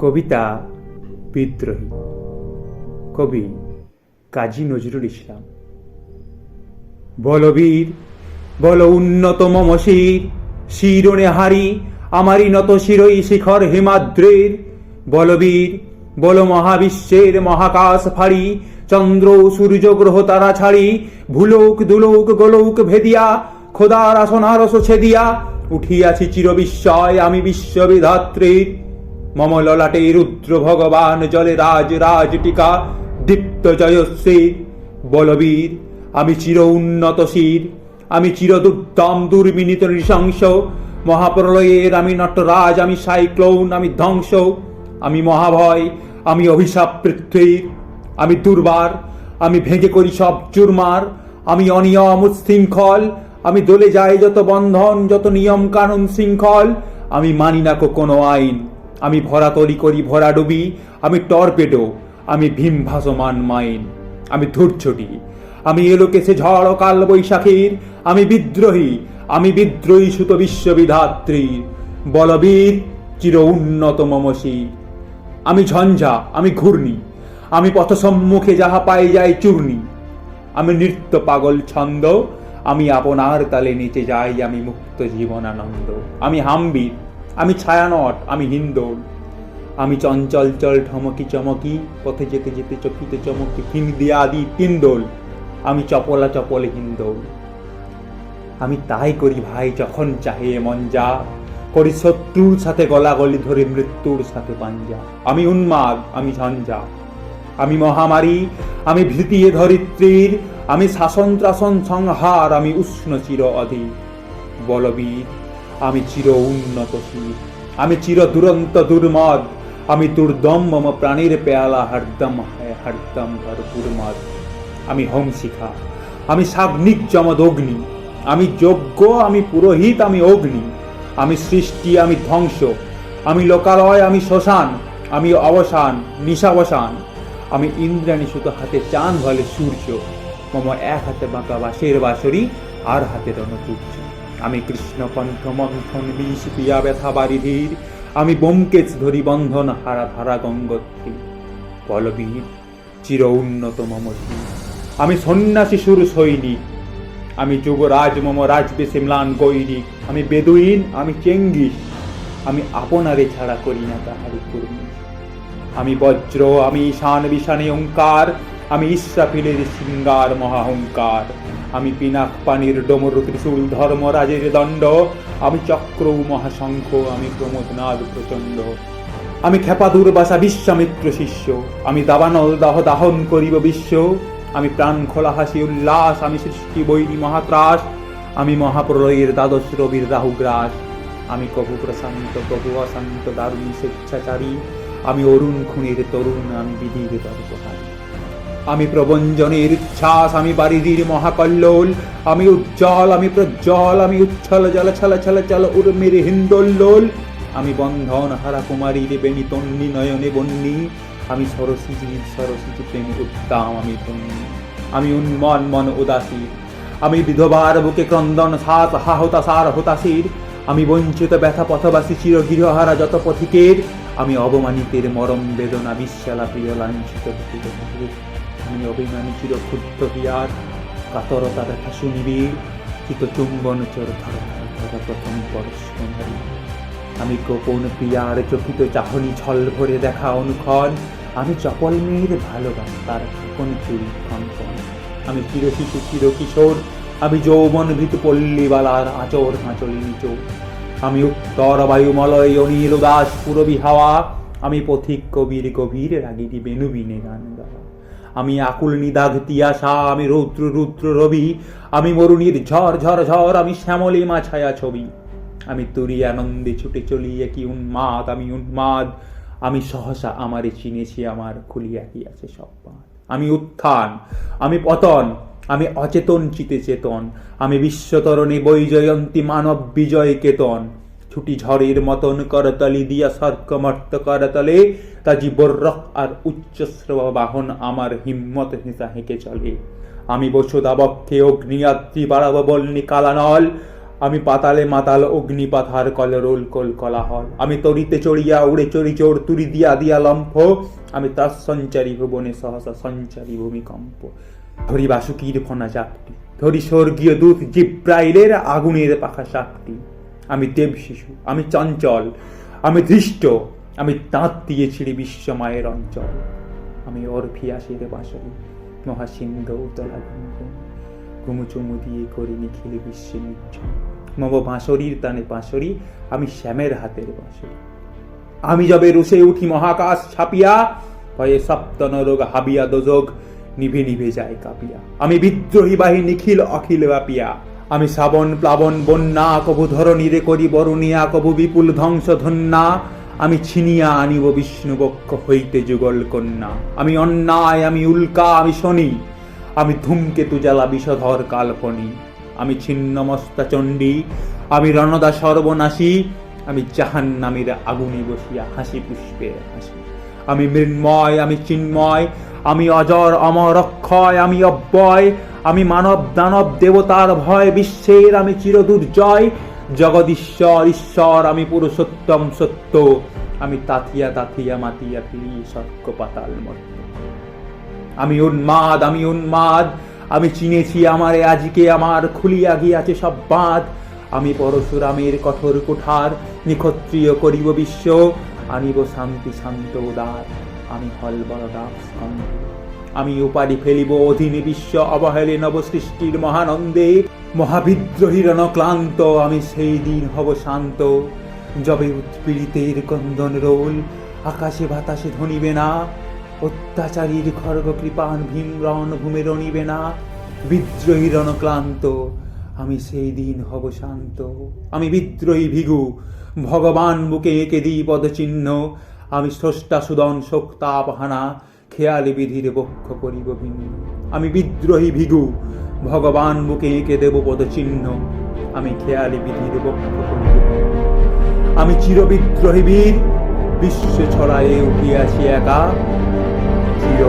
কবিতা বিদ্রোহী, কবি কাজী নজরুল ইসলাম। বলবীর বল উন্নত মম শির, শিরনে হারি আমারই নত শিরই শিখর হিমাদ্রের। বলবীর বল মহাবিশ্বের মহাকাশ ফাড়ি, চন্দ্র সূর্য গ্রহ তারা ছাড়ি, ভুলোক দুলোক গোলোক ভেদিয়া খোদার আসনারস ছেদিয়া উঠিয়াছি চিরবিস্ময় আমি বিশ্ববিধাত্রীর। মম ললাটে রুদ্র ভগবান জলে রাজ রাজ টিকা দীপ্ত জয়শ্রী। বলবীর আমি চির উন্নত শির, আমি চির দুর্দম দুর্বিনীত নৃশংস। মহাপ্রলয়ের আমি নটরাজ, আমি সাইক্লোন, আমি ধ্বংস। আমি মহাভয়, আমি অভিশাপ পৃথ্বীর। আমি দুর্বার, আমি ভেঙে করি সব চুরমার। আমি অনিয়ম উচ্ছৃঙ্খল, আমি দলে যাই যত বন্ধন, যত নিয়ম কানুন শৃঙ্খল। আমি মানি না কোনো আইন, আমি ভরাতলি করি ভরাডুবি। আমি টর্পেডো, আমি ভীম ভাসমান মাইন। আমি ধূর্ছটি, আমি এলোকেশে ঝড় কাল বৈশাখীর। আমি বিদ্রোহী, আমি বিদ্রোহী সুত বিশ্ববিধাত্রীর। বলবীর চির উন্নত মম শির। আমি ঝঞ্ঝা, আমি ঘূর্ণি, আমি পথ সম্মুখে যাহা পাই যাই চূর্ণি। আমি নৃত্য পাগল ছন্দ, আমি আপনার তালে নেচে যাই আমি মুক্ত জীবন আনন্দ। আমি হাম্বির, আমি ছায়ানট, আমি হিন্দোল। আমি চঞ্চল চল ঠমকি চমকি, পথে যেতে যেতে চকিতে চমকি ফিন দিয়া আদি তিনদোল। আমি চপলা চপলে হিন্দোল। আমি তাই করি ভাই যখন চাহে মন যা, করি শত্রুর সাথে গলাগলি ধরে মৃত্যুর সাথে পাঞ্জা। আমি উন্মাদ, আমি ঝঞ্ঝা, আমি মহামারী, আমি ভীতিয়ে ধরিত্রীর। আমি শাসন ত্রাসন সংহার, আমি উষ্ণ চির অধীর। বলবীর আমি চির উন্নত শির, আমি চির দুরন্ত দুর্মদ। আমি দুর্দম মম প্রাণীর পেয়ালা হরদম হ্যায় হরদম ভরপুর মদ। আমি হোমশিখা, আমি সাগ্নিক জমদ অগ্নি। আমি যজ্ঞ, আমি পুরোহিত, আমি অগ্নি। আমি সৃষ্টি, আমি ধ্বংস, আমি লোকালয়, আমি শ্মশান। আমি অবসান, নিশাবসান। আমি ইন্দ্রাণী সুতো হাতে চাঁদ ভলে সূর্য। মম এক হাতে বাঁকা বাঁশের বাঁশরি, আর হাতে রণতুর্য। আমি কৃষ্ণ কণ্ঠ মন্থন বিষ পিয়া ব্যথা বারিধীর। আমি বোমকেশ ধরি বন্ধন হারা ধারা গঙ্গোত্রী। বলবীর চির উন্নত মম শির। আমি সন্ন্যাসী সুর সৈনিক, আমি যুবরাজ মম রাজবেশে ম্লান গৈরিক। আমি বেদুইন, আমি চেঙ্গিস, আমি আপনারে ছাড়া করি না তাহারি কুর্মি। আমি বজ্র, আমি ঈশান বিশানে ওঙ্কার। আমি ইস্রাফিলের সিঙ্গার মহাহংকার। আমি পিনাক পানির ডমর ত্রিশূল ধর্মরাজের দণ্ড। আমি চক্র মহাশঙ্খ, আমি প্রমোদনাদ প্রচণ্ড। আমি খেপা দুর্বাসা বিশ্বামিত্র শিষ্য, আমি দাবানল দাহ দাহন করিব বিশ্ব। আমি প্রাণ খোলা হাসি উল্লাস, আমি সৃষ্টি বৈরী মহাত্রাস। আমি মহাপ্রলয়ের দ্বাদশ রবির রাহুগ্রাস। আমি কভু প্রশান্ত কভু অশান্ত দারুণী স্বেচ্ছাচারী। আমি অরুণ খুনের তরুণ, আমি বিধির তর্কহারী। আমি প্রবঞ্জনের উচ্ছ্বাস, আমি বারিধির মহাকল্লোল। আমি উজ্জ্বল, আমি প্রজ্জ্বল, আমি উচ্ছল জল ছল ছল চল উর্মির হিন্দোল্লোল। আমি বন্ধন হারা কুমারীর বেণী তন্নি নয়নে বন্যী। আমি সরসিজি প্রেমী উত্তাম, আমি তন্নি। আমি উন্মন মন উদাসীর, আমি বিধবার বুকে ক্রন্দন সাত হাহতাসার হতাশির। আমি বঞ্চিত ব্যথা পথবাসী চির গৃহহারা যত পথিকের। আমি অবমানিতের মরম বেদনা বিশ্বালা প্রিয় লাঞ্ছিত ভীত। আমি অভিমানী চির ক্ষুব্ধ হিয়ার, কাতরতা ব্যথা সুনিবিড়। চিত চুম্বন চোর ধর প্রথম পরশকুমারী। আমি গোপন প্রিয়ার চকিত চাহনি ছল ভরে দেখা অনুক্ষণ। আমি চপল মেয়ের ভালোবাসার কোন চুরি ক্ষণ। আমি চির শিশু চির কিশোর, আমি যৌবন ভীত পল্লীবালার আচর হাঁচলি নিচোর। আমি উত্তর বায়ুমলয় অনিল উদাস পুরবী হাওয়া। আমি পথিক কবির গভীর রাগিনী বেনুবিনে গান গাওয়া। আমি আকুল নিদাঘ তিয়াসা, আমি রৌদ্র রুদ্র রবি। আমি মরুণীর ঝড় ঝড় ঝড়, আমি শ্যামলী মা ছায়া ছবি। আমি তুরি আনন্দে ছুটে চলি কি উন্মাদ, আমি উন্মাদ। আমি সহসা আমারে চিনেছি, আমার খুলিয়া কি আছে সব বাঁধ। আমি উত্থান, আমি পতন, আমি অচেতন চিতে চেতন। আমি বিশ্বতরণে বৈজয়ন্তী মানব বিজয় কেতন। ছুটি ঝড়ের মতন করতলি দিয়া স্বর্গমর্ত করতলে। তা জীবরক আর উচ্চশ্রব বাহন আমার হিম্মত হেঁচা হেঁকে চলে। আমি বসুদা বক্ষে অগ্নিয়াত্রী বাড়াব বলনি কালানল। আমি পাতালে মাতাল অগ্নিপাথার কলরোল কল কলাহল, আমি তরিতে চড়িয়া উড়ে চড়ি চোর তুরি দিয়া দিয়া লম্ফ, আমি তার সঞ্চারী ভুবনে সহসা সঞ্চারী ভূমিকম্প। ধরি বাসুকীর ফনা চাপটি, ধরি স্বর্গীয় দূত জিব্রাইলের আগুনের পাখা সাপটি। আমি দেব শিশু, আমি চঞ্চল, আমি ধৃষ্ট, আমি দাঁত দিয়ে ছিঁড়ি বিশ্বমায়ের অঞ্চল। আমি অরফিয়াসের বাঁশরি, মহাসিন্ধ উতলা ঘুমুচুমু দিয়ে করি নিখিল বিশ্বে নির্জন। মম বাঁশরীর তানে বাঁশরি, আমি শ্যামের হাতের বাঁশরি। আমি যবে রুষে উঠি মহাকাশ ছাপিয়া, ভয়ে সপ্ত নরক হাবিয়া দোজক নিভে নিভে যায় কাঁপিয়া। আমি বিদ্রোহী বাহি নিখিল অখিল ব্যাপিয়া। আমি শ্রাবণ প্লাবন বন্যা, কভু ধরণীরে করি বরুণিয়া, কভু বিপুল ধ্বংস ধন্যা। আমি ছিনিয়া আনিব বিষ্ণুবক্ষ হইতে যুগল কন্যা। আমি অন্যায়, আমি উল্কা, আমি শনি, আমি ধূমকেতু জ্বালা বিষধর কাল্পনি। আমি ছিন্নমস্তা চণ্ডী, আমি রণদা সর্বনাশী, আমি জাহান্নামীর আগুনে বসিয়া হাসি পুষ্পে হাসি। আমি মৃন্ময়, আমি চিন্ময়, আমি অজর অমর অক্ষয়, আমি অব্যয়, আমি মানব দানব দেবতার ভয় বিশ্বের, আমি চিরদুর্জয় জগদীশ্বর ঈশ্বর, আমি পুরুষোত্তম সত্য, আমি তাথিয়া তাথিয়া মাতিয়া ফিরি স্বর্গ পাতাল মর্ত। আমি উন্মাদ, আমি উন্মাদ, আমি চিনেছি আমারে আজকে, আমার খুলিয়া গিয়াছে সব বাঁধ। আমি পরশুরামের কঠোর কুঠার, নিক্ষত্রিয় করিব বিশ্ব, আনিব শান্তি শান্ত উদার। আমি হল বলদাস স্কন্ধ, আমি উপাড়ি ফেলিব অধীনে বিশ্ব অবহেলে নব সৃষ্টির মহানন্দে। মহাবিদ্রোহী রণক্লান্ত, আমি সেই দিন হব শান্ত, যবে উৎপীড়িতের ক্রন্দন রোল আকাশে বাতাসে ধ্বনিবে না। অত্যাচারীর খর্গ কৃপান ভীম রণভূমে রণিবে না। বিদ্রোহী রণক্লান্ত, আমি সেই দিন হব শান্ত। আমি বিদ্রোহী ভিগু, ভগবান বুকে এঁকে দিই পদচিহ্ন। আমি স্রষ্টা সুদন শোকতাপহানা, খেয়ালি বিধির বক্ষ করিব ভিন্ন। আমি বিদ্রোহী ভিগু, ভগবান বুকে এঁকে দেব পদচিহ্ন। আমি খেয়ালি বিধির বক্ষ করিব ভিন্ন। আমি চিরবিদ্রোহী বীর, বিশ্বে ছড়ায়ে উঠিয়াছি একা, চির